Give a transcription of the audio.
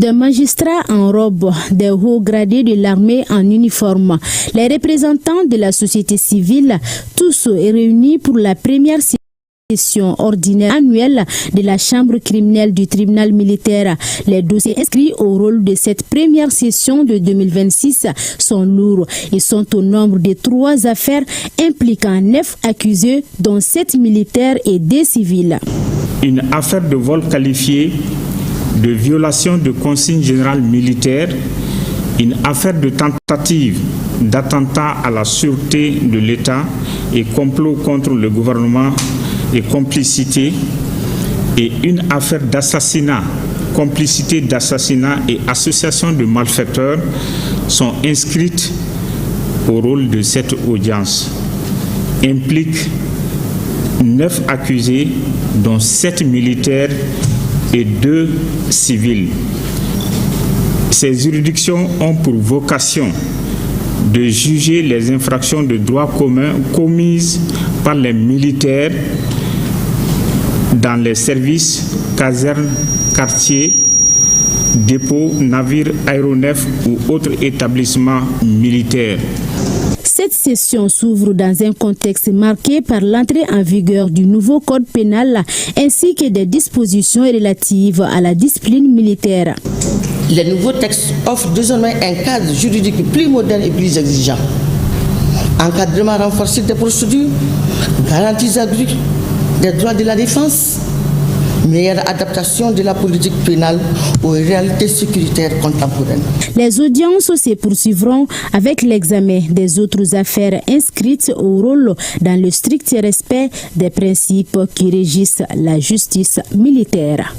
Des magistrats en robe, des hauts gradés de l'armée en uniforme, les représentants de la société civile, tous réunis pour la première session ordinaire annuelle de la chambre criminelle du tribunal militaire. Les dossiers inscrits au rôle de cette première session de 2026 sont lourds. Ils sont au nombre de 3 affaires impliquant 9 accusés, dont 7 militaires et 2 civils. Une affaire de vol qualifié, de violation de consignes générales militaires, une affaire de tentative d'attentat à la sûreté de l'État et complot contre le gouvernement et complicité, et une affaire d'assassinat, complicité d'assassinat et association de malfaiteurs sont inscrites au rôle de cette audience. Impliquent 9 accusés, dont 7 militaires et 2 civils. Ces juridictions ont pour vocation de juger les infractions de droit commun commises par les militaires dans les services, casernes, quartiers, dépôts, navires, aéronefs ou autres établissements militaires. Cette session s'ouvre dans un contexte marqué par l'entrée en vigueur du nouveau code pénal ainsi que des dispositions relatives à la discipline militaire. Les nouveaux textes offrent désormais un cadre juridique plus moderne et plus exigeant. Encadrement renforcé des procédures, garanties accrues des droits de la défense, meilleure adaptation de la politique pénale aux réalités sécuritaires contemporaines. Les audiences se poursuivront avec l'examen des autres affaires inscrites au rôle dans le strict respect des principes qui régissent la justice militaire.